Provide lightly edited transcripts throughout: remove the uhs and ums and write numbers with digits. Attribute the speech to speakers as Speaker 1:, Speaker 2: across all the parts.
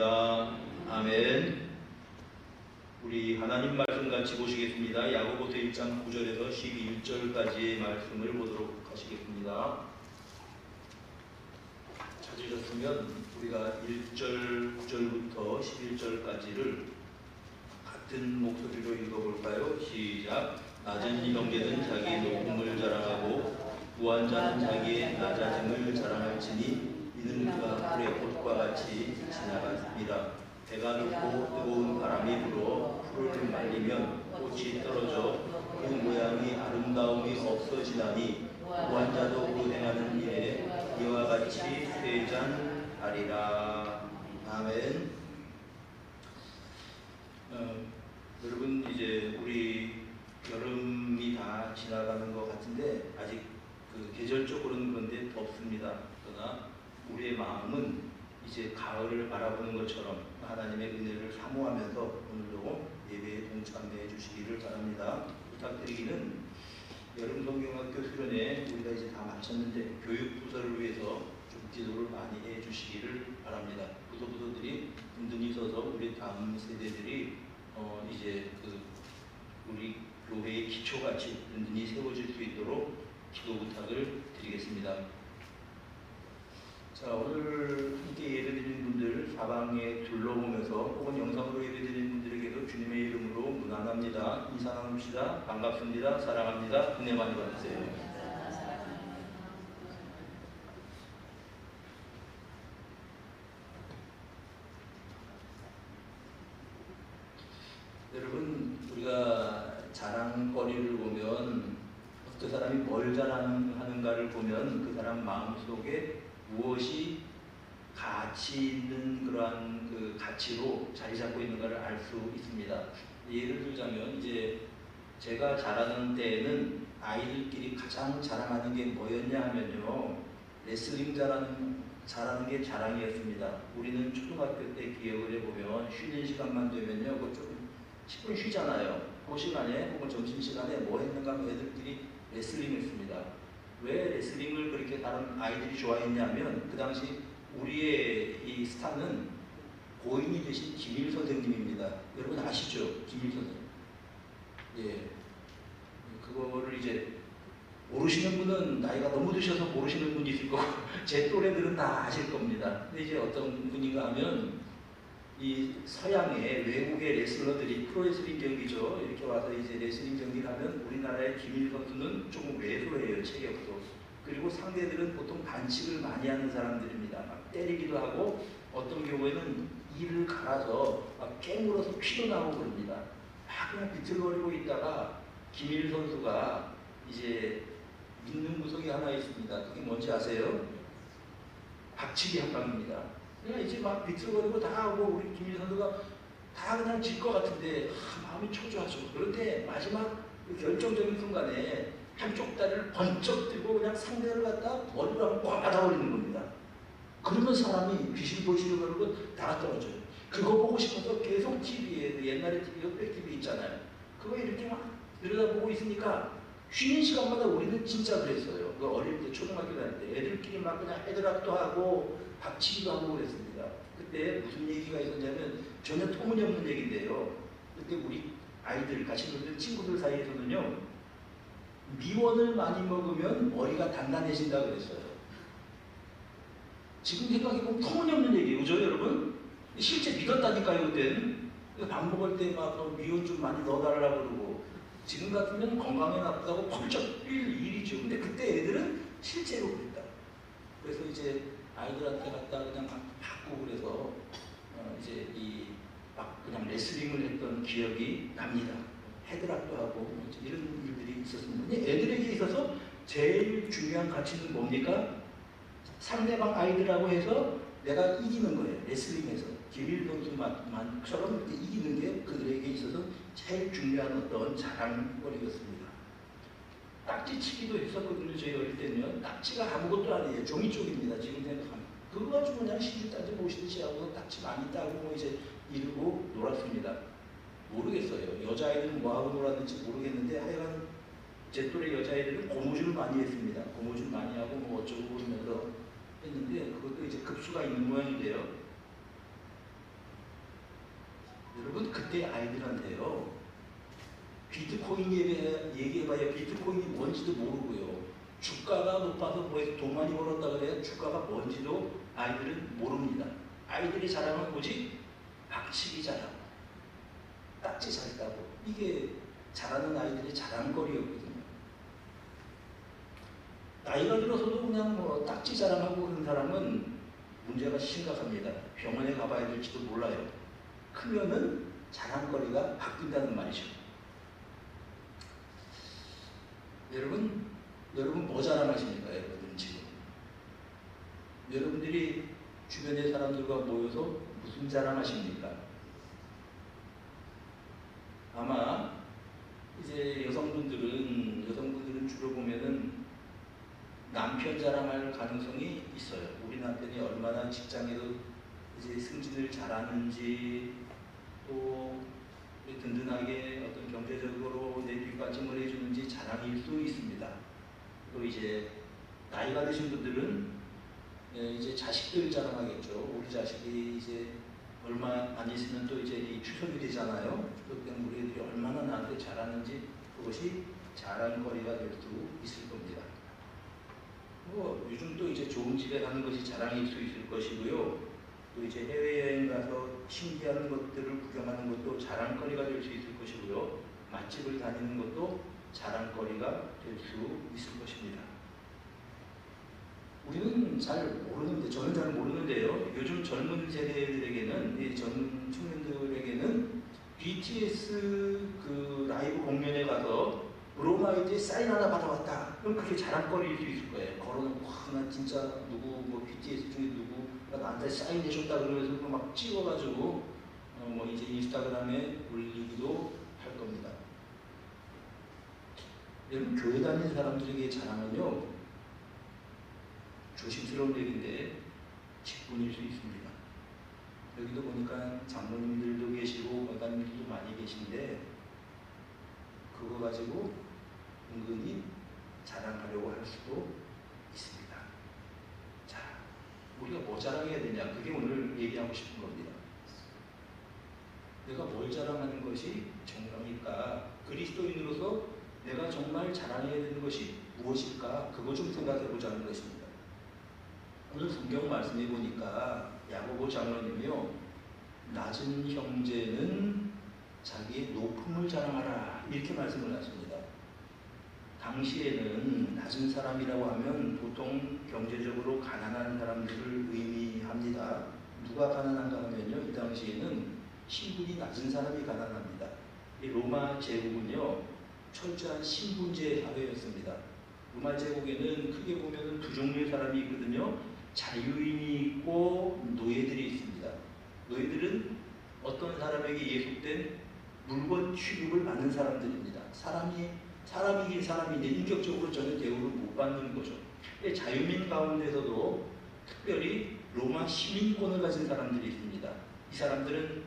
Speaker 1: 아멘. 우리 하나님 말씀 같이 보시겠습니다. 야고보서 1장 9절에서 11절까지의 말씀을 보도록 하시겠습니다. 찾으셨으면 우리가 1절, 9절부터 11절까지를 같은 목소리로 읽어볼까요? 시작. 낮은 형제는 자기의 높음을 자랑하고 부한 자는 자기의 낮아짐을 자랑할지니 이는 그가 풀의 꽃과 같이 지나갔습니다. 해가 높고 뜨거운 바람이 불어 풀을 말리면 꽃이 떨어져 그 모양이 아름다움이 없어지나니 부한 자도 그 행하는 일에 이와 같이 쇠잔하리라. 아멘. 여러분, 이제 우리 여름이 다 지나가는 것 같은데 아직 계절적으로는 그런데 덥습니다. 그러나 우리의 마음은 이제 가을을 바라보는 것처럼 하나님의 은혜를 사모하면서 오늘도 예배에 동참해 주시기를 바랍니다. 부탁드리기는 여름 성경학교 수련회 우리가 이제 다 마쳤는데 교육 부서를 위해서 좀 기도를 많이 해 주시기를 바랍니다. 부서들이 든든히 서서 우리 다음 세대들이 이제 우리 교회의 기초같이 든든히 세워질 수 있도록 기도 부탁을 드리겠습니다. 자, 오늘 함께 예배드리는 분들 사방에 둘러보면서 혹은 영상으로 예배드리는 분들에게도 주님의 이름으로 문안합니다. 인사 나눕시다. 반갑습니다. 사랑합니다. 은혜 많이 받으세요. 여러분, 우리가 자랑거리를 보면 그 사람이 뭘 자랑하는가를 보면 그 사람 마음속에 무엇이 가치 있는 그러한 그 가치로 자리 잡고 있는가를 알 수 있습니다. 예를 들자면 이제 제가 자라는 때에는 아이들끼리 가장 자랑하는 게 뭐였냐 하면요, 레슬링 잘하는 게 자랑이었습니다. 우리는 초등학교 때 기억을 해보면 쉬는 시간만 되면요, 그 좀 10분 쉬잖아요. 그 시간에 혹은 점심시간에 뭐 했는가 하면 애들끼리 레슬링 했습니다. 왜 레슬링을 그렇게 다른 아이들이 좋아했냐면 그 당시 우리의 이 스타는 고인이 되신 김일 선생님입니다. 여러분 아시죠? 김일 선생님. 예. 그거를 이제 모르시는 분은 나이가 너무 드셔서 모르시는 분이 있을 거고 제 또래들은 다 아실 겁니다. 근데 이제 어떤 분인가 하면 이 서양의 외국의 레슬러들이 프로레슬링 경기죠. 이렇게 와서 이제 레슬링 경기를 하면 우리나라의 김일 선수는 조금 왜소해요. 체격도. 그리고 상대들은 보통 반칙을 많이 하는 사람들입니다. 막 때리기도 하고 어떤 경우에는 이를 갈아서 막 깨물어서 피도 나고 그럽니다. 막 그냥 비틀거리고 있다가 김일 선수가 이제 믿는 구석이 하나 있습니다. 그게 뭔지 아세요? 박치기 한 방입니다. 그냥 이제 막 비틀거리고 다 하고 우리 김일 선수가 다 그냥 질 것 같은데 마음이 초조하죠. 그런데 마지막 그 결정적인 순간에 한쪽 다리를 번쩍 들고 그냥 상대를 갖다 머리로 한번 꽉 받아버리는 겁니다. 그러면 사람이 귀신 보시는 거고 다 떨어져요. 그거 보고 싶어서 계속 TV에 옛날에 TV, 흑백 TV 있잖아요. 그거 이렇게 막 들여다보고 있으니까 쉬는 시간마다 우리는 진짜 그랬어요. 그 어릴 때 초등학교 다닐 때 애들끼리 막 그냥 헤드락도 하고 박치기도 하고 그랬습니다. 그때 무슨 얘기가 있었냐면 전혀 터무니없는 얘기인데요. 그때 우리 아이들 같이 놀던 친구들 사이에서는요, 미원을 많이 먹으면 머리가 단단해진다 그랬어요. 지금 생각해보면 터무니없는 얘기예요. 그죠 여러분? 실제 믿었다니까요. 그때는 밥 먹을 때 막 미원 좀 많이 넣어달라고 그러고, 지금 같으면 건강에 나쁘다고 펄쩍 뛸 일이죠. 근데 그때 애들은 실제로 그랬다. 그래서 이제 아이들한테 갖다 그냥 막 받고 그래서 이제 막 그냥 레슬링을 했던 기억이 납니다. 헤드락도 하고 이런 일들이 있었습니다. 애들에게 있어서 제일 중요한 가치는 뭡니까? 상대방 아이들하고 해서 내가 이기는 거예요. 레슬링에서 김일 선수만처럼 이기는 게 그들에게 있어서 제일 중요한 어떤 자랑거리였습니다. 딱지치기도 했었거든요. 저희 어릴 때는요. 딱지가 아무것도 아니에요. 종이 쪽입니다. 지금 생각하면. 그거 가지고 그냥 시주 따지 모시듯이 하고 딱지 많이 따고 뭐 이제 이러고 놀았습니다. 모르겠어요. 여자아이들은 뭐하고 놀았는지 모르겠는데 하여간 제 또래 여자아이들은 고무줄 많이 했습니다. 고무줄 많이 하고 뭐 어쩌고 그러면서 했는데 그것도 이제 급수가 있는 모양인데요. 여러분 그때 아이들한테요. 비트코인 얘기해봐야 비트코인이 뭔지도 모르고요. 주가가 높아서 뭐해서 돈 많이 벌었다 그래야 주가가 뭔지도 아이들은 모릅니다. 아이들이 자랑은 뭐지? 박치기 자랑, 딱지 잘 따고, 이게 잘하는 아이들의 자랑거리였거든요. 나이가 들어서도 그냥 뭐 딱지 자랑하고 그런 사람은 문제가 심각합니다. 병원에 가봐야 될지도 몰라요. 크면은 자랑거리가 바뀐다는 말이죠. 여러분 뭐 자랑하십니까? 여러분 지금 여러분들이 주변의 사람들과 모여서 무슨 자랑하십니까? 아마 이제 여성분들은 주로 보면은 남편 자랑할 가능성이 있어요. 우리 남편이 얼마나 직장에서 이제 승진을 잘하는지, 또 든든하게 어떤 경제적으로 내 뒷받침을 해주는지 자랑일 수 있습니다. 또 이제 나이가 드신 분들은 이제 자식들 자랑하겠죠. 우리 자식이 이제 얼마 안 있으면 또 이제 이 추석이 되잖아요. 추석 때는 우리 애들이 얼마나 나한테 잘하는지 그것이 자랑거리가 될 수 있을 겁니다. 요즘 또 이제 좋은 집에 가는 것이 자랑일 수 있을 것이고요. 또 이제 해외여행 가서 신기한 것들을 구경하는 것도 자랑거리가 될 수 있을 것이고요. 맛집을 다니는 것도 자랑거리가 될 수 있을 것입니다. 우리는 잘 모르는데, 저는 잘 모르는데요. 요즘 젊은 세대들에게는, 젊은 청년들에게는 BTS 그 라이브 공연에 가서 로마이드에 사인 하나 받아왔다. 그럼 그게 자랑거리일 수 있을 거예요. 걸어놓고, 나 진짜 누구, 뭐 BTS 중에 누구가 나한테 사인 해줬다 그러면서 막 찍어가지고, 뭐 이제 인스타그램에 올리기도 할 겁니다. 여러분, 교회 다니는 사람들에게 자랑은요, 조심스러운 얘기인데, 직분일 수 있습니다. 여기도 보니까 장로님들도 계시고, 권사님들도 많이 계신데, 그거 가지고 은근히 자랑하려고 할 수도 있습니다. 자, 우리가 뭐 자랑해야 되냐? 그게 오늘 얘기하고 싶은 겁니다. 내가 뭘 자랑하는 것이 정상일까? 그리스도인으로서 내가 정말 자랑해야 되는 것이 무엇일까? 그거 좀 생각해 보자는 것입니다. 오늘 성경 말씀해 보니까 야고보 장로님이요, 낮은 형제는 자기의 높음을 자랑하라, 이렇게 말씀을 하십니다. 당시에는 낮은 사람이라고 하면 보통 경제적으로 가난한 사람들을 의미합니다. 누가 가난한가 하면요, 이 당시에는 신분이 낮은 사람이 가난합니다. 이 로마 제국은요, 철저한 신분제 사회였습니다. 로마 제국에는 크게 보면 두 종류의 사람이 있거든요. 자유인이 있고 노예들이 있습니다. 노예들은 어떤 사람에게 예속된 물건 취급을 받는 사람들입니다. 사람이긴 사람인데 인격적으로 전혀 대우를 못 받는 거죠. 자유민 가운데서도 특별히 로마 시민권을 가진 사람들이 있습니다. 이 사람들은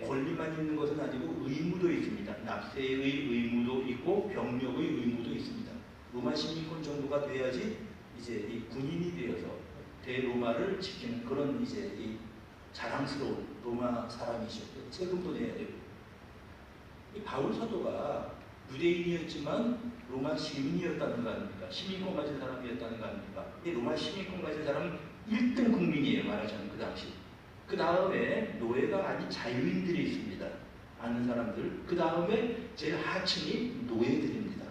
Speaker 1: 권리만 있는 것은 아니고 의무도 있습니다. 납세의 의무도 있고 병력의 의무도 있습니다. 로마 시민권 정도가 돼야지 이제 이 군인이 되어서 대로마를 지키는 그런 이제 이 자랑스러운 로마 사람이죠. 세금도 내야 되고. 이 바울 사도가 유대인이었지만 로마 시민이었다는 거 아닙니까? 시민권 가진 사람이었다는 거 아닙니까? 이 로마 시민권 가진 사람은 1등 국민이에요, 말하자면 그 당시. 그 다음에 노예가 아닌 자유인들이 있습니다. 아는 사람들. 그 다음에 제일 하층이 노예들입니다.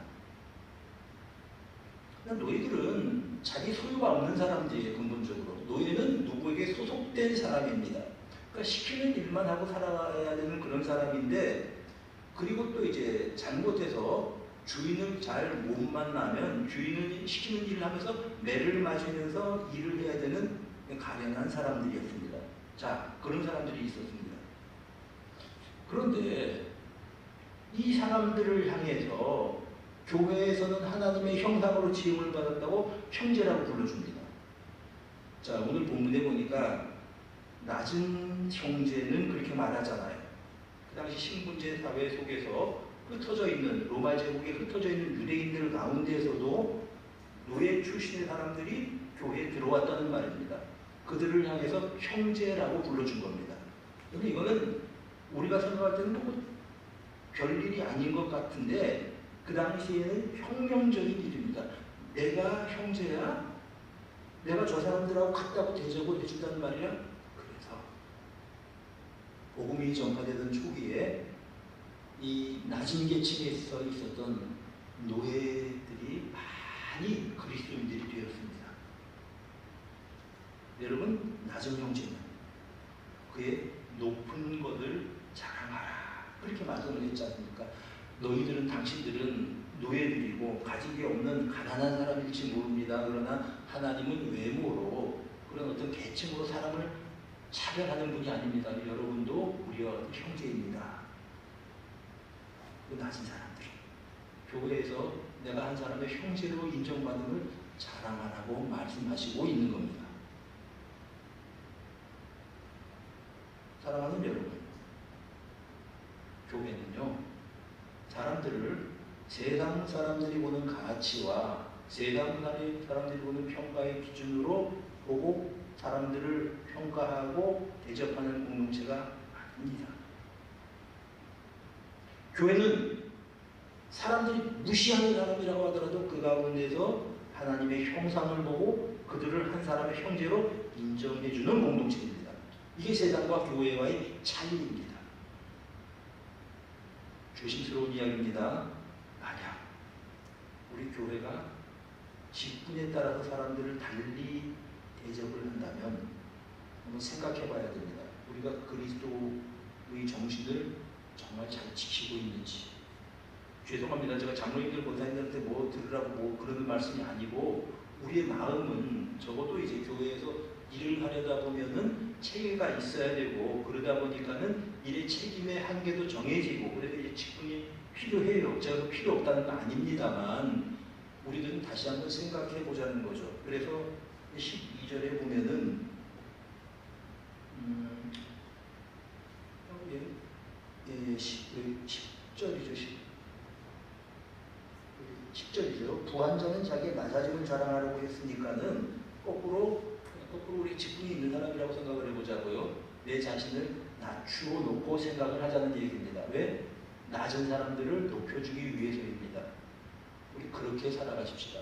Speaker 1: 노예들은 자기 소유가 없는 사람들이에요, 근본적으로. 노예는 누구에게 소속된 사람입니다. 그러니까 시키는 일만 하고 살아가야 되는 그런 사람인데, 그리고 또 이제 잘못해서 주인을 잘 못 만나면 주인을 시키는 일을 하면서 매를 맞으면서 일을 해야 되는 가련한 사람들이었습니다. 자, 그런 사람들이 있었습니다. 그런데 이 사람들을 향해서 교회에서는 하나님의 형상으로 지음을 받았다고 형제라고 불러줍니다. 자, 오늘 본문에 보니까 낮은 형제는 그렇게 말하잖아요. 그 당시 신분제 사회 속에서 흩어져 있는, 로마 제국에 흩어져 있는 유대인들 가운데에서도 노예 출신의 사람들이 교회에 들어왔다는 말입니다. 그들을 향해서 형제라고 불러준 겁니다. 근데 이거는 우리가 생각할 때는 뭐 별일이 아닌 것 같은데 그 당시에는 혁명적인 일입니다. 내가 형제야? 내가 저 사람들하고 같다고 대접을 해준다는 말이야? 그래서 복음이 전파되던 초기에 이 낮은 계층에서 있었던 노예들이 많이 그리스도인들이 되었습니다. 여러분, 낮은 형제는 그의 높은 것을 자랑하라. 그렇게 말씀을 했지 않습니까? 너희들은, 당신들은 노예들이고 가진 게 없는 가난한 사람일지 모릅니다. 그러나 하나님은 외모로 그런 어떤 계층으로 사람을 차별하는 분이 아닙니다. 여러분도 우리와 형제입니다. 그 낮은 사람들이 교회에서 내가 한 사람의 형제로 인정받음을 자랑하라고 말씀하시고 있는 겁니다. 사랑하는 여러분, 교회는요, 사람들을 세상 사람들이 보는 가치와 세상 사람들이 보는 평가의 기준으로 보고 사람들을 평가하고 대접하는 공동체가 아닙니다. 교회는 사람들이 무시하는 사람이라고 하더라도 그 가운데서 하나님의 형상을 보고 그들을 한 사람의 형제로 인정해주는 공동체입니다. 이게 세상과 교회와의 차이입니다. 조심스러운 이야기입니다. 만약 우리 교회가 직분에 따라서 사람들을 달리 대접을 한다면 한번 생각해 봐야 됩니다. 우리가 그리스도의 정신을 정말 잘 지키고 있는지. 죄송합니다. 제가 장로님들 권사님들한테 뭐 들으라고 뭐 그러는 말씀이 아니고 우리의 마음은 적어도 이제 교회에서 일을 하려다 보면은 체계가 있어야 되고 그러다 보니까는 일의 책임의 한계도 정해지고 그래서 이제 직분이 필요해요. 제가 필요 없다는 거 아닙니다만 우리들은 다시 한번 생각해 보자는 거죠. 그래서 12절에 보면은 10절이죠. 10절이죠. 부한자는 자기의 낮아짐을 자랑하려고 했으니까는 거꾸로 우리 직분이 있는 사람이라고 생각을 해보자고요. 내 자신을 낮추어 놓고 생각을 하자는 얘기입니다. 왜? 낮은 사람들을 높여주기 위해서입니다. 우리 그렇게 살아가십시다.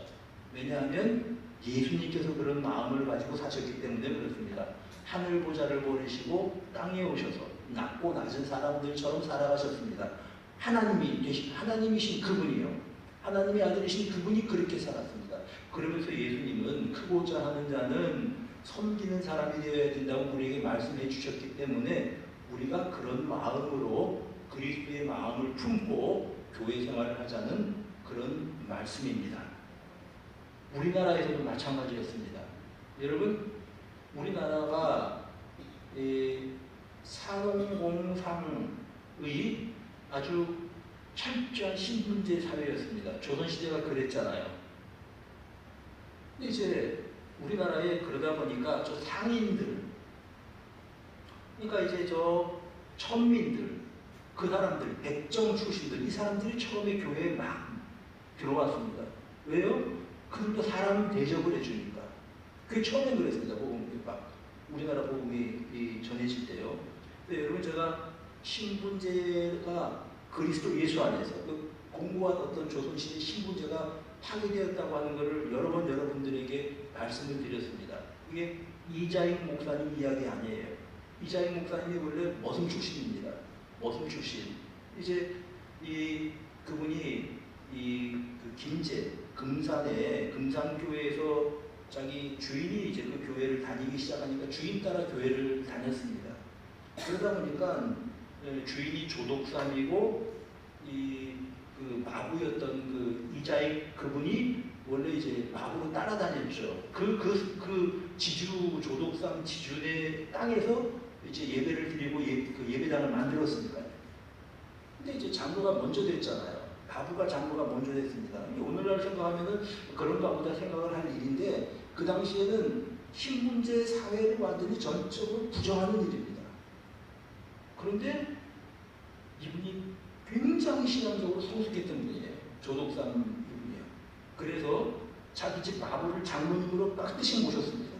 Speaker 1: 왜냐하면 예수님께서 그런 마음을 가지고 사셨기 때문에 그렇습니다. 하늘 보좌를 버리시고 땅에 오셔서 낮고 낮은 사람들처럼 살아가셨습니다. 하나님이신 그분이요. 하나님의 아들이신 그분이 그렇게 살았습니다. 그러면서 예수님은 크고자 하는 자는 섬기는 사람이 되어야 된다고 우리에게 말씀해 주셨기 때문에 우리가 그런 마음으로 그리스도의 마음을 품고 교회 생활을 하자는 그런 말씀입니다. 우리나라에서도 마찬가지였습니다. 여러분, 우리나라가 상공상의 아주 철저한 신분제 사회였습니다. 조선시대가 그랬잖아요. 근데 이제 우리나라에 그러다 보니까 저 상인들, 그러니까 이제 저 천민들, 그 사람들, 백정 출신들, 이 사람들이 처음에 교회에 막 들어왔습니다. 왜요? 그들도 사람 대접을 해주니까. 그게 처음엔 그랬습니다. 복음이 막 우리나라 복음이 전해질 때요. 근데 여러분, 제가 신분제가 그리스도 예수 안에서 그 공고한 어떤 조선시대 신분제가 파괴되었다고 하는 것을 여러 번 여러분들에게 말씀을 드렸습니다. 이게 이자익 목사님 이야기 아니에요. 이자익 목사님이 원래 머슴 출신입니다. 머슴 출신. 이제 그분이 그 김제 금산에 금산교회에서 자기 주인이 이제 그 교회를 다니기 시작하니까 주인 따라 교회를 다녔습니다. 그러다 보니까 주인이 조독삼이고 그 마부였던 그 이자익 그분이 원래 이제 마부로 따라다녔죠. 그 지주 조독삼 지주의 땅에서 이제 예배를 드리고 그 예배당을 만들었으니까요. 근데 이제 장로가 먼저 됐잖아요. 마부가 장로가 먼저 됐습니다. 오늘날 생각하면은 그런가 보다 생각을 할 일인데 그 당시에는 신분제 사회를 완전히 전적으로 부정하는 일입니다. 그런데 이분이 굉장히 신앙적으로 성숙했던 분이에요. 조독삼 이분이에요. 그래서 자기 집 마부를 장로님으로 깍듯이 모셨습니다.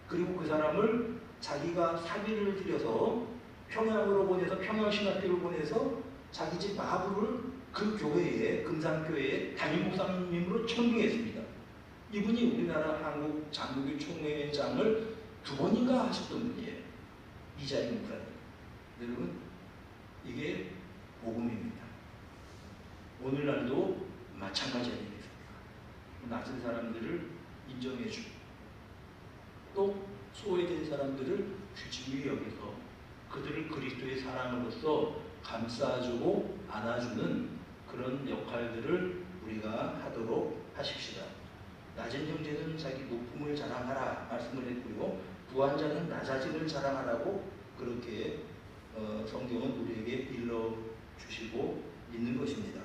Speaker 1: 그리고 그 사람을 자기가 사비를 들여서 평양으로 보내서 평양신학교를 보내서 자기 집 마부를 그 교회에 금산교회에 담임 목사님으로 청빙했습니다. 이분이 우리나라 한국 장로교 총회장을 2번인가 하셨던 분이에요. 이자리 목사님. 여러분, 이게 복음입니다. 오늘날도 마찬가지 아니겠습니까? 낮은 사람들을 인정해주고 또 소외된 사람들을 귀중히 여기서 그들을 그리스도의 사랑으로서 감싸주고 안아주는 그런 역할들을 우리가 하도록 하십시다. 낮은 형제는 자기 높음을 자랑하라 말씀을 했고요. 부한자는 낮아짐을 자랑하라고 그렇게 성경은 우리에게 일러주시고 있는 것입니다.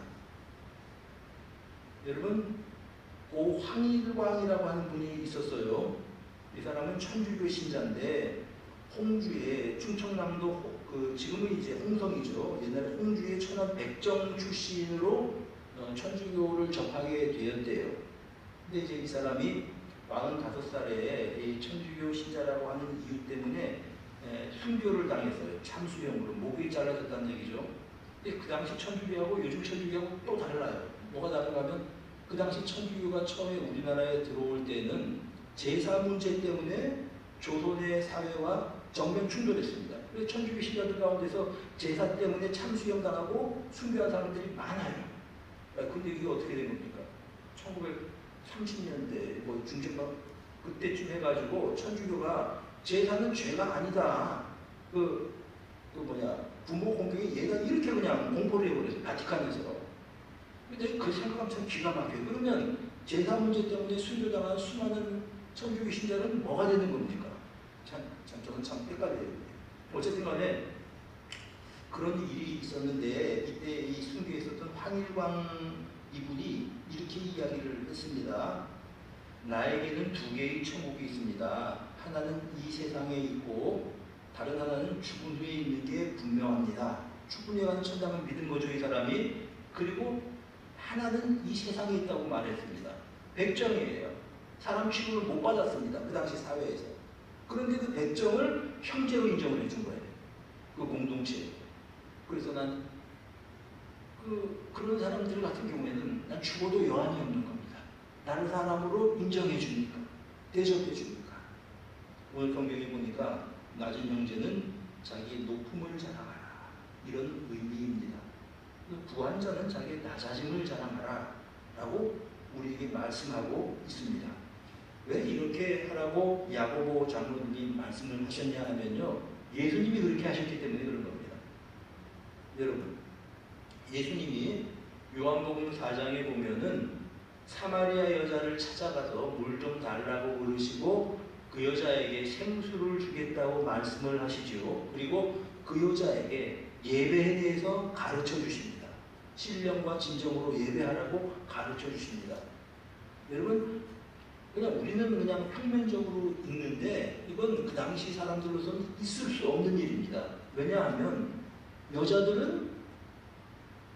Speaker 1: 여러분, 고 황일광이라고 하는 분이 있었어요. 이 사람은 천주교 신자인데 홍주에 충청남도 지금은 이제 홍성이죠. 옛날에 홍주의 천안 백정 출신으로 천주교를 접하게 되었대요. 근데 이제 이 사람이 45살에 이 천주교 신자라고 하는 이유 때문에 순교를 당했어요. 참수형으로 목이 잘라졌다는 얘기죠. 근데 그 당시 천주교하고 요즘 천주교하고 또 달라요. 뭐가 다른가 하면 그 당시 천주교가 처음에 우리나라에 들어올 때는 제사 문제 때문에 조선의 사회와 정면 충돌했습니다. 그래서 천주교 신자들 가운데서 제사 때문에 참수형 당하고 순교한 사람들이 많아요. 근데 이게 어떻게 된 겁니까? 1930년대 뭐 중전막 그때쯤 해가지고 천주교가 제사는 죄가 아니다. 부모 공경에 얘가 이렇게 그냥 공포를 해버렸어요. 바티칸에서. 근데 그 생각하면 참 기가 막혀요. 그러면 제사 문제 때문에 순교당한 수많은 천주교 신자는 뭐가 되는 겁니까? 저는 참 헷갈려요. 어쨌든 간에 그런 일이 있었는데 이때 이 순교에 있었던 황일광 이분이 이렇게 이야기를 했습니다. 나에게는 2개의 천국이 있습니다. 하나는 이 세상에 있고 다른 하나는 죽은 후에 있는 게 분명합니다. 죽은 후에 가는 천당을 믿은 거죠, 이 사람이. 그리고 하나는 이 세상에 있다고 말했습니다. 백정이에요. 사람 취급을 못 받았습니다. 그 당시 사회에서. 그런데 그 백정을 형제로 인정을 해준 거예요. 그 공동체. 그래서 난 그런 사람들 같은 경우에는 난 죽어도 여한이 없는 겁니다. 나를 사람으로 인정해 주니까, 대접해 주니까. 오늘 성경에 보니까 낮은 형제는 자기의 높음을 자랑하라. 이런 의미입니다. 부한자는 자기의 낮아짐을 자랑하라. 라고 우리에게 말씀하고 있습니다. 왜 이렇게 하라고 야고보 장로님이 말씀을 하셨냐 하면요. 예수님이 그렇게 하셨기 때문에 그런 겁니다. 여러분, 예수님이 요한복음 4장에 보면은 사마리아 여자를 찾아가서 물 좀 달라고 그러시고 그 여자에게 생수를 주겠다고 말씀을 하시죠. 그리고 그 여자에게 예배에 대해서 가르쳐 주십니다. 신령과 진정으로 예배하라고 가르쳐 주십니다. 여러분, 그냥 우리는 그냥 평면적으로 읽는데 이건 그 당시 사람들로서는 있을 수 없는 일입니다. 왜냐하면 여자들은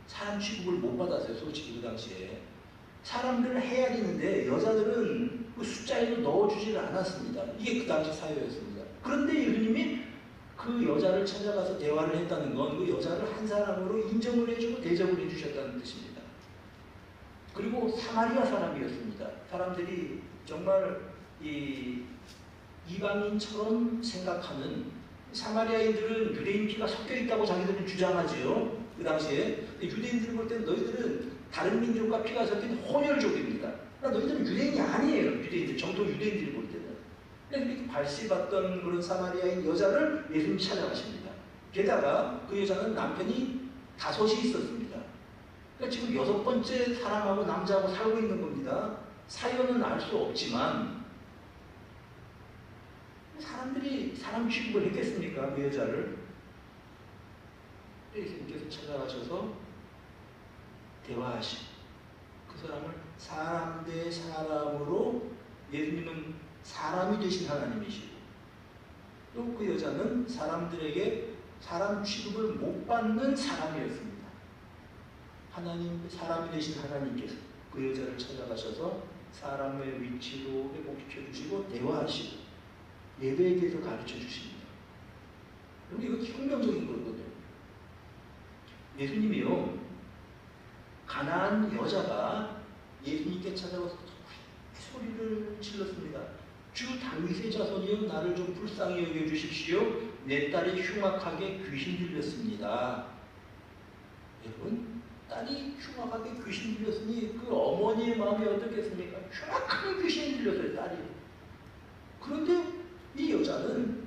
Speaker 1: 사람 취급을 못 받았어요. 솔직히 그 당시에. 사람들을 헤아리는데 여자들은 그 숫자에도 넣어주지를 않았습니다. 이게 그 당시 사회였습니다. 그런데 예수님이 그 여자를 찾아가서 대화를 했다는 건 그 여자를 한 사람으로 인정을 해주고 대접을 해주셨다는 뜻입니다. 그리고 사마리아 사람이었습니다. 사람들이 정말 이방인처럼 생각하는 사마리아인들은 유대인 피가 섞여 있다고 자기들은 주장하지요. 그 당시에 유대인들이 볼 때는 너희들은 다른 민족과 피가 섞인 혼혈족입니다. 너희들은 유대인이 아니에요. 유대인들, 정통 유대인들이 볼 때는. 이렇게 발시받던 그런 사마리아인 여자를 예수님이 찾아가십니다. 게다가 그 여자는 남편이 5이 있었습니다. 그러니까 지금 6번째 사람하고 남자하고 살고 있는 겁니다. 사연은 알 수 없지만 사람들이 사람 취급을 했겠습니까? 그 여자를. 예수님께서 찾아가셔서 대화하시고 그 사람을 사람 대 사람으로, 예수님은 사람이 되신 하나님이시고 또 그 여자는 사람들에게 사람 취급을 못 받는 사람이었습니다. 사람이 되신 하나님께서 그 여자를 찾아가셔서 사람의 위치로 회복시켜 주시고 대화하시고 예배에 대해서 가르쳐 주십니다. 이거 혁명적인 거거든요. 예수님이요, 가난한 여자가 예수님께 찾아와서 소리를 질렀습니다. 주 다윗의 자손이여 나를 좀 불쌍히 여겨주십시오. 내 딸이 흉악하게 귀신 들렸습니다. 여러분, 딸이 흉악하게 귀신 들렸으니 그 어머니의 마음이 어떻겠습니까? 흉악하게 귀신 들렸어요, 딸이. 그런데 이 여자는,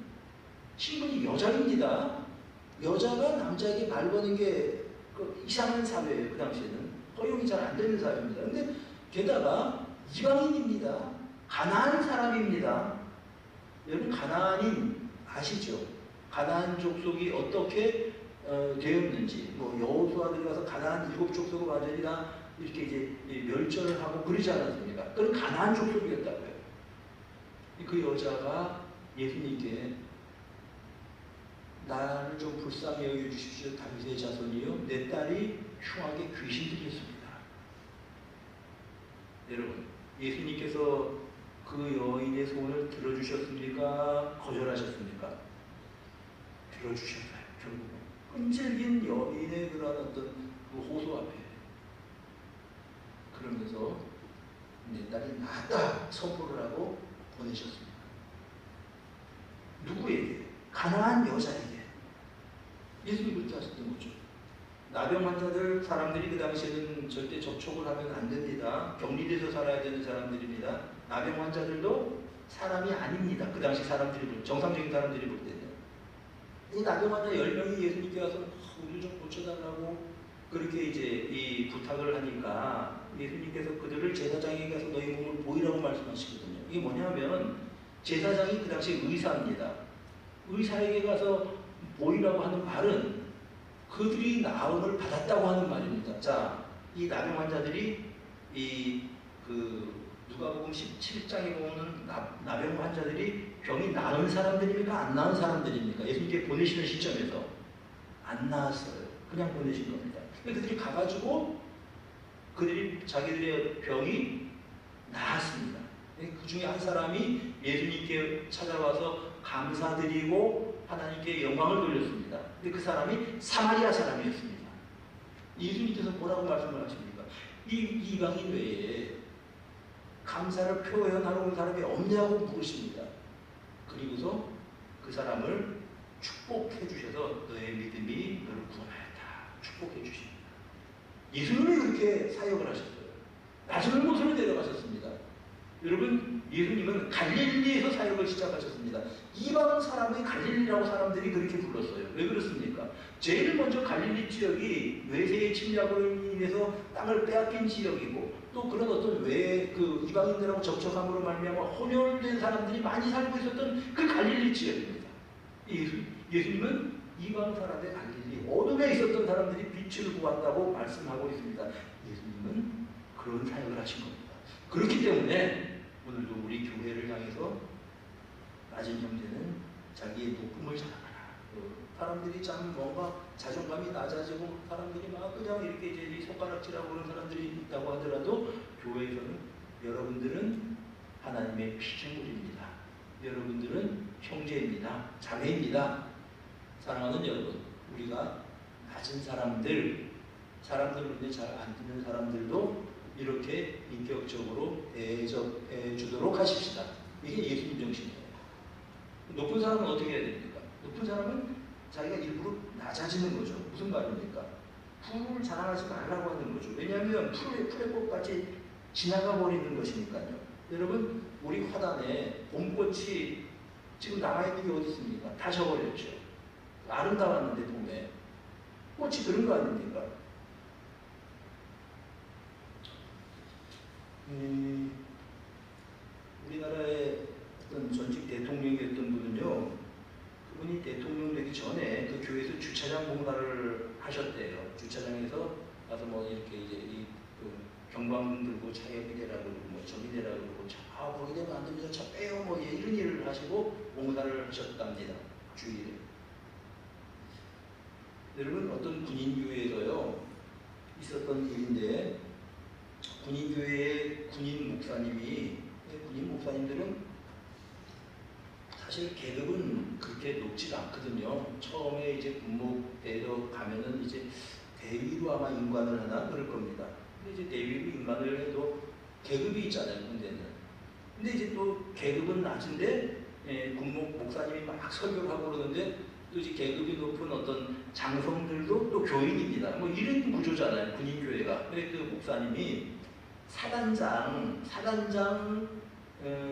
Speaker 1: 신분이 여자입니다. 여자가 남자에게 말 거는 게 이상한 사회예요. 그 당시에는 허용이 잘 안 되는 사회입니다. 근데 게다가 이방인입니다. 가나안 사람입니다. 여러분, 가나안인 아시죠? 가나안 족속이 어떻게 되었는지, 뭐 여호수아 들어가서 가나안 7족속을 완전히 다 이렇게 이제 멸절을 하고 그러지 않았습니까? 그건 가나안 족속이었다고요. 그 여자가 예수님께 나를 좀 불쌍히 여겨주십시오. 다윗의 자손이요, 내 딸이 흉하게 귀신 들렸습니다. 여러분, 예수님께서 그 여인의 소원을 들어주셨습니까? 거절하셨습니까? 들어주셨어요. 결국은 끈질긴 여인의 그런 어떤 그 호소 앞에 그러면서 내 딸이 낫다 선포를 하고 보내셨습니다. 누구에게? 가난한 여자에게. 예수님이 그렇게 하셨던 거죠. 나병 환자들, 사람들이 그 당시에는 절대 접촉을 하면 안 됩니다. 격리돼서 살아야 되는 사람들입니다. 나병 환자들도 사람이 아닙니다. 그 당시 사람들이, 정상적인 사람들이 볼 때는. 이 나병 환자 10명이 예수님께 와서 우리를 좀 고쳐달라고 그렇게 이제 이 부탁을 하니까 예수님께서 그들을 제사장에게 가서 너희 몸을 보이라고 말씀하시거든요. 이게 뭐냐면 제사장이 그 당시 의사입니다. 의사에게 가서 보이라고 하는 말은 그들이 나음을 받았다고 하는 말입니다. 자, 이 나병 환자들이 누가복음 17장에 보면 나병 환자들이 병이 나은 사람들입니까? 안 나은 사람들입니까? 예수님께 보내시는 시점에서 안 나았어요. 그냥 보내신 겁니다. 그들이 가가지고 그들이 자기들의 병이 나았습니다. 그 중에 한 사람이 예수님께 찾아와서 감사드리고 하나님께 영광을 돌렸습니다. 근데 그 사람이 사마리아 사람이었습니다. 예수님께서 뭐라고 말씀을 하십니까? 이 이방인 외에 감사를 표현하러 온 사람이 없냐고 물으십니다. 그리고서 그 사람을 축복해 주셔서 너의 믿음이 너를 구원하였다. 축복해 주십니다. 예수님이 그렇게 사역을 하셨어요. 낮은 곳으로 내려가셨습니다. 여러분, 예수님은 갈릴리에서 사역을 시작하셨습니다. 이방 사람의 갈릴리라고 사람들이 그렇게 불렀어요. 왜 그렇습니까? 제일 먼저 갈릴리 지역이 외세의 침략으로 인해서 땅을 빼앗긴 지역이고 또 그런 어떤 이방인들하고 접촉함으로 말미암아 혼혈된 사람들이 많이 살고 있었던 그 갈릴리 지역입니다. 예수님은 이방 사람의 갈릴리, 어둠에 있었던 사람들이 빛을 보았다고 말씀하고 있습니다. 예수님은 그런 사역을 하신 겁니다. 그렇기 때문에 오늘도 우리 교회를 향해서 낮은 형제는 자기의 높음을 자랑하라. 사람들이 참 뭔가 자존감이 낮아지고 사람들이 막 그냥 이렇게 이제 손가락질하고 그런 사람들이 있다고 하더라도 교회에서는 여러분들은 하나님의 피조물입니다. 여러분들은 형제입니다. 자매입니다. 사랑하는 여러분, 우리가 낮은 사람들 그런데 잘 안 듣는 사람들도 이렇게 인격적으로 대접해 주도록 하십시다. 이게 예수님 정신이에요. 높은 사람은 어떻게 해야 됩니까? 높은 사람은 자기가 일부러 낮아지는 거죠. 무슨 말입니까? 풀을 자랑하지 말라고 하는 거죠. 왜냐하면 풀의 꽃같이 지나가 버리는 것이니까요. 여러분, 우리 화단에 봄꽃이 지금 남아있는 게 어디 있습니까? 다 져버렸죠. 아름다웠는데 봄에 꽃이 그런 거 아닙니까? 우리나라의 어떤 전직 대통령이었던 분은요, 그분이 대통령 되기 전에 그 교회에서 주차장 봉사를 하셨대요. 주차장에서 가서 뭐 이렇게 이제 경광 들고 차 여기 대라 그러고 뭐 저기 대라 그러고 거기 되면 안 됩니다. 차 빼요. 뭐 이런 일을 하시고 봉사를 하셨답니다. 주일에. 여러분, 어떤 군인교회에서요 있었던 일인데, 군인교회의 군인 목사님들은 사실 계급은 그렇게 높지가 않거든요. 처음에 이제 군목대로 가면은 이제 대위로 아마 임관을 하나 그럴 겁니다. 근데 이제 대위로 임관을 해도 계급이 있잖아요, 군대는. 근데 이제 또 계급은 낮은데 군목 목사님이 막 설교를 하고 그러는데 또 이제 계급이 높은 어떤 장성들도 또 교인입니다. 뭐 이런 구조잖아요, 군인교회가. 근데 그 목사님이 사단장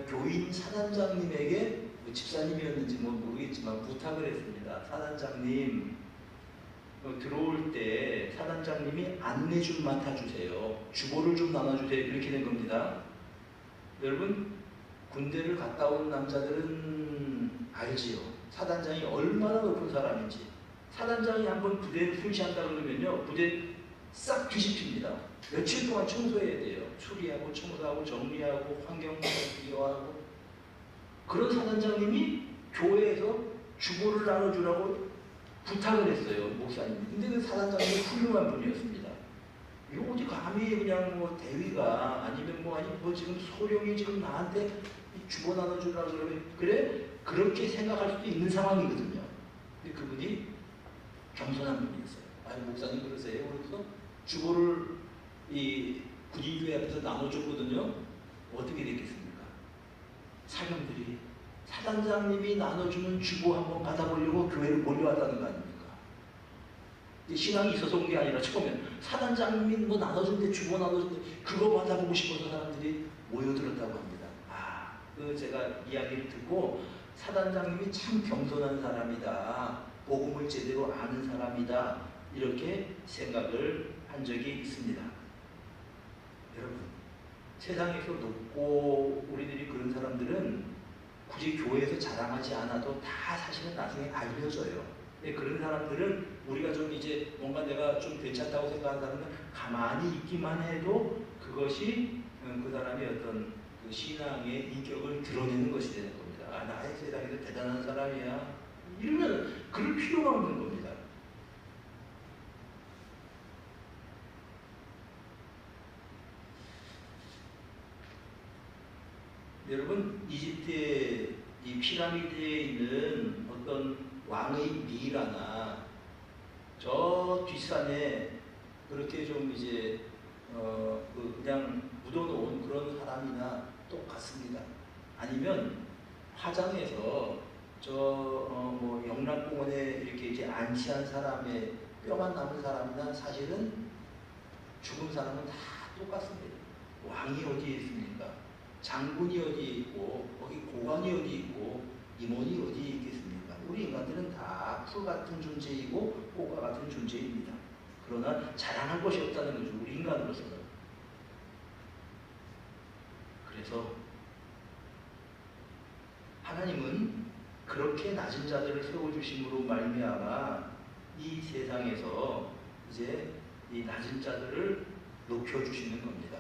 Speaker 1: 교인 사단장님에게 뭐 집사님이었는지 뭐 모르겠지만 부탁을 했습니다. 사단장님 들어올 때 사단장님이 안내 좀 맡아주세요. 주보를 좀 나눠주세요. 이렇게 된 겁니다. 여러분 군대를 갔다 온 남자들은 알지요. 사단장이 얼마나 높은 사람인지. 사단장이 한번 부대를 순시한다 그러면요, 부대 싹 뒤집힙니다. 며칠 동안 청소해야 돼요. 수리하고 청소하고 정리하고 환경 비교하고. 그런 사단장님이 교회에서 주보를 나눠주라고 부탁을 했어요, 목사님이. 근데 그 사단장님이 훌륭한 분이었습니다. 이거 어디 감히 그냥 뭐 대위가 아니면 뭐 지금 소령이 지금 나한테 주보 나눠주라고 그러면 그래? 그렇게 생각할 수도 있는 상황이거든요. 근데 그분이 겸손한 분이었어요. 아니 목사님 그러세요? 그래서 주보를 이 군인교회 앞에서 나눠줬거든요. 어떻게 됐겠습니까? 사람들이 사단장님이 나눠주는 주보 한번 받아보려고 교회를 몰려왔다는 거 아닙니까? 신앙이 있어서 온 게 아니라 처음에 사단장님이 뭐 나눠준대, 주보 나눠준대, 그거 받아보고 싶어서 사람들이 모여들었다고 합니다. 제가 이야기를 듣고 사단장님이 참 겸손한 사람이다, 복음을 제대로 아는 사람이다, 이렇게 생각을 한 적이 있습니다. 여러분, 세상에서 높고 우리들이 그런 사람들은 굳이 교회에서 자랑하지 않아도 다 사실은 나중에 알려져요. 근데 그런 사람들은 우리가 좀 이제 뭔가 내가 좀 괜찮다고 생각하는 사람은 가만히 있기만 해도 그것이 그 사람의 어떤 그 신앙의 인격을 드러내는 것이 되는 겁니다. 나의 세상에서 대단한 사람이야. 이러면 그럴 필요가 없는 겁니다. 여러분, 이집트의 이 피라미드에 있는 어떤 왕의 미라나 저 뒷산에 그렇게 좀 이제 그냥 묻어놓은 그런 사람이나 똑같습니다. 아니면 화장해서 뭐 영락공원에 이렇게 이제 안치한 사람의 뼈만 남은 사람이나 사실은 죽은 사람은 다 똑같습니다. 왕이 어디에 있습니까? 장군이 어디에 있고 거기 고관이 어디 있고 임원이 어디에 있겠습니까? 우리 인간들은 다 풀 같은 존재이고 꽃과 같은 존재입니다. 그러나 자랑할 것이 없다는 거죠. 우리 인간으로서는. 그래서 하나님은 그렇게 낮은 자들을 세워주심으로 말미암아 이 세상에서 이제 이 낮은 자들을 높여주시는 겁니다.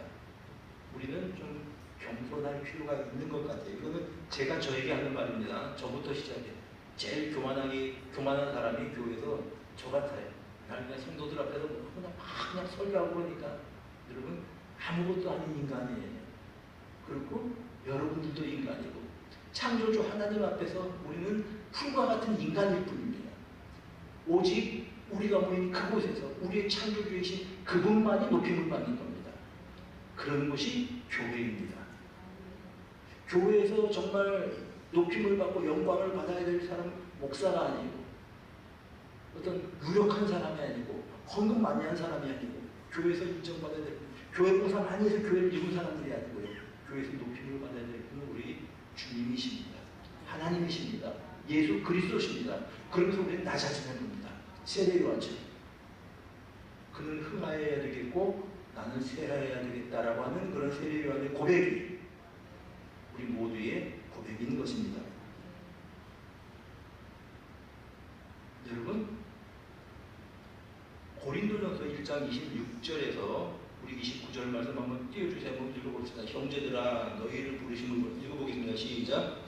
Speaker 1: 우리는 좀 겸손할 필요가 있는 것 같아요. 이거는 제가 저에게 하는 말입니다. 저부터 시작해. 제일 교만한 사람이 교회에서 저 같아요. 그냥 성도들 앞에서 그냥 설교하고 그러니까 여러분 아무것도 아닌 인간이에요. 그리고 여러분들도 인간이고 창조주 하나님 앞에서 우리는 풀과 같은 인간일 뿐입니다. 오직 우리가 모인 그곳에서 우리의 창조주이신 그분만이 높임을 받는 겁니다. 그런 것이 교회입니다. 교회에서 정말 높임을 받고 영광을 받아야 될 사람은 목사가 아니고 어떤 유력한 사람이 아니고 헌금 많이 한 사람이 아니고 교회에서 인정받아야 될 교회 봉사 많이 해서 교회를 이룬 사람들이 아니고요. 교회에서 높임을 받아야 될 분은 우리 주님이십니다. 하나님이십니다. 예수 그리스도십니다. 그러면서 우리는 낮아지는 겁니다. 세례요한처럼. 그는 흥하여야 되겠고 나는 쇠하여야 되겠다라고 하는 그런 세례요한의 고백이 우리 모두의 고백인 것입니다. 여러분, 고린도전서 1장 26절에서 우리 29절 말씀 한번 띄워주세요. 한번 읽어봅시다. 형제들아 너희를 부르심을 읽어보겠습니다. 시작.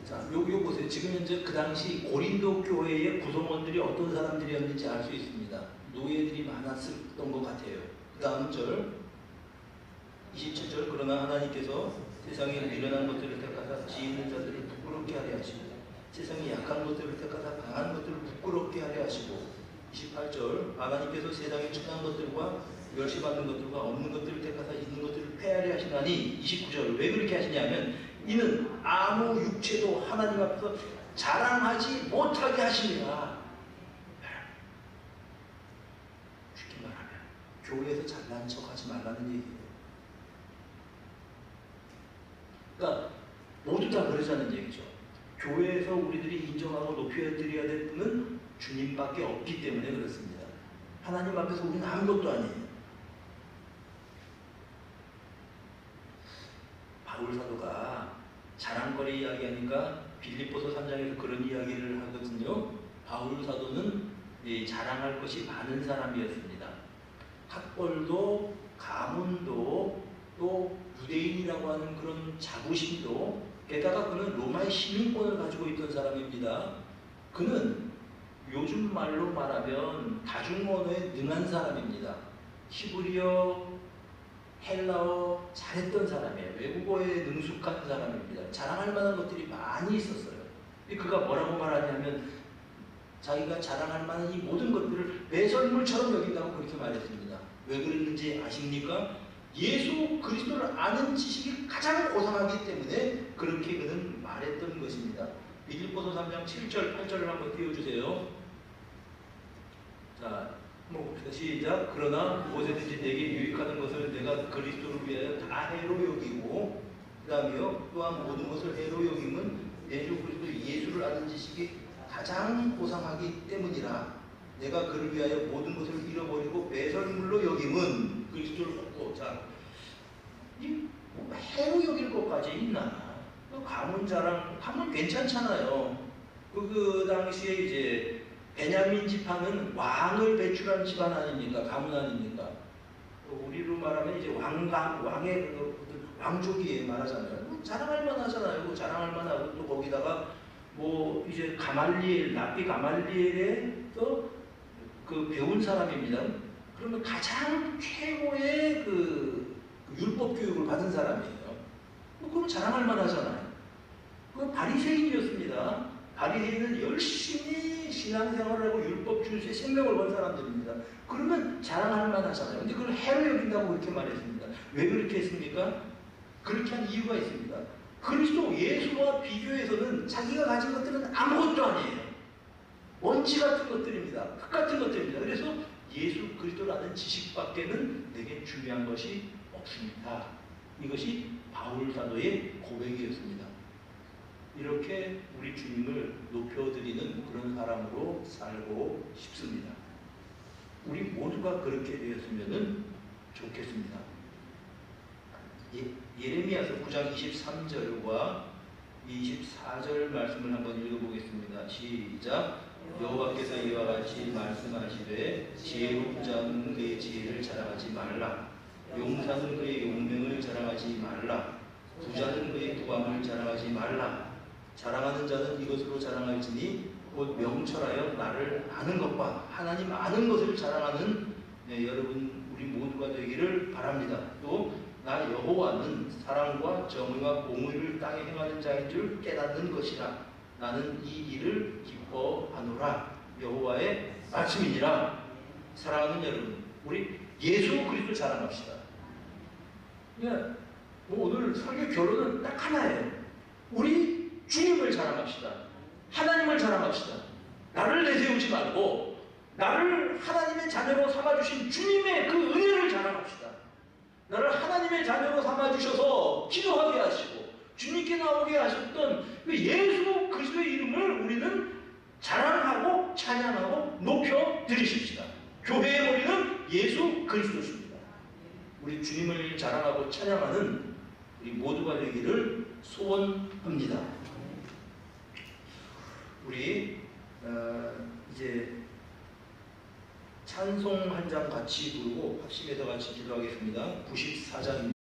Speaker 1: 자, 요 보세요. 지금 현재 그 당시 고린도 교회의 구성원들이 어떤 사람들이었는지 알 수 있습니다. 노예들이 많았던 것 같아요. 그 다음 절 27절 그러나 하나님께서 세상에 미련한 것들을 택하사 지혜있는 자들을 부끄럽게 하려 하시고 세상에 약한 것들을 택하사 강한 것들을 부끄럽게 하려 하시고 28절 하나님께서 세상에 천한 것들과 멸시받는 것들과 없는 것들을 택하사 있는 것들을 폐하려 하시나니 29절 왜 그렇게 하시냐면 이는 아무 육체도 하나님 앞에서 자랑하지 못하게 하십니다. 쉽게 말하면 교회에서 잘난 척하지 말라는 얘기예요. 그러니까 모두 다 그러자는 얘기죠. 교회에서 우리들이 인정하고 높여드려야 될 분은 주님밖에 없기 때문에 그렇습니다. 하나님 앞에서 우리는 아무것도 아니에요. 바울 사도가 자랑거리 이야기하니까 빌립보서 3장에서 그런 이야기를 하거든요. 바울 사도는 자랑할 것이 많은 사람이었습니다. 학벌도 가문도 또 유대인이라고 하는 그런 자부심도 게다가 그는 로마의 시민권을 가지고 있던 사람입니다. 그는 요즘 말로 말하면 다중언어에 능한 사람입니다. 히브리어, 헬라어 잘했던 사람이에요. 외국어에 능숙한 사람입니다. 자랑할 만한 것들이 많이 있었어요. 그가 뭐라고 말하냐면 자기가 자랑할 만한 이 모든 것들을 배설물처럼 여긴다고 그렇게 말했습니다. 왜 그랬는지 아십니까? 예수 그리스도를 아는 지식이 가장 고상하기 때문에 그렇게 그는 말했던 것입니다. 빌립보서 3장 7절, 8절을 한번 띄워주세요. 자, 시작. 그러나 무엇이든지 내게 유익하는 것을 내가 그리스도를 위하여 다 해로 여기고 그 다음에요. 또한 모든 것을 해로 여김은 예수 그리스도 예수를 아는 지식이 가장 고상하기 때문이라. 내가 그를 위하여 모든 것을 잃어버리고 배설물로 여김은 그리스도를 갖고. 자, 이 해로 여길 것까지 있나? 가문 자랑, 가문 괜찮잖아요. 그 당시에 이제 베냐민 지파는 왕을 배출한 집안 아닙니까? 가문 아닙니까? 우리로 말하면 이제 왕의 왕족이에요 말하잖아요. 자랑할 만하잖아요. 자랑할 만하고 또 거기다가 뭐 이제 가말리엘, 랍비 가말리엘에서 그 배운 사람입니다. 그러면 가장 최고의 그 율법 교육을 받은 사람이에요. 그럼 자랑할 만하잖아요. 그 바리새인이었습니다. 바리새인은 열심히 신앙생활을 하고 율법 준수에 생명을 건 사람들입니다. 그러면 자랑할 만하잖아요. 근데 그걸 해로 여긴다고 그렇게 말했습니다. 왜 그렇게 했습니까? 그렇게 한 이유가 있습니다. 그리스도 예수와 비교해서는 자기가 가진 것들은 아무것도 아니에요. 먼지 같은 것들입니다. 흙 같은 것들입니다. 그래서 예수 그리스도를 아는 지식밖에는 내게 중요한 것이 없습니다. 이것이 바울 사도의 고백이었습니다. 이렇게 우리 주님을 높여드리는 그런 사람으로 살고 싶습니다. 우리 모두가 그렇게 되었으면 좋겠습니다. 예레미야서 9장 23절과 24절 말씀을 한번 읽어보겠습니다. 시작. 여호와께서 이와 같이 말씀하시되 지혜로운 자는 그의 지혜를 자랑하지 말라. 용사는 그의 용맹을 자랑하지 말라. 부자는 그의 부함을 자랑하지 말라. 자랑하는 자는 이것으로 자랑할지니 곧 명철하여 나를 아는 것과 하나님 아는 것을 자랑하는 여러분 우리 모두가 되기를 바랍니다. 또 나 여호와는 사랑과 정의와 공의를 땅에 행하는 자인 줄 깨닫는 것이라. 나는 이 일을 기뻐하노라. 여호와의 말씀이니라. 사랑하는 여러분, 우리 예수 그리스도 자랑합시다. 오늘 설교 결론은 딱 하나예요. 우리 주님을 자랑합시다. 하나님을 자랑합시다. 나를 내세우지 말고 나를 하나님의 자녀로 삼아주신 주님의 그 은혜를 자랑합시다. 나를 하나님의 자녀로 삼아주셔서 기도하게 하시고 주님께 나오게 하셨던 그 예수 그리스도의 이름을 우리는 자랑하고 찬양하고 높여 드리십시다. 교회의 머리는 예수 그리스도십니다. 우리 주님을 자랑하고 찬양하는 우리 모두가 되기를 소원합니다. 우리 이제 찬송 한 장 같이 부르고 합심해서 같이 기도하겠습니다. 94장입니다.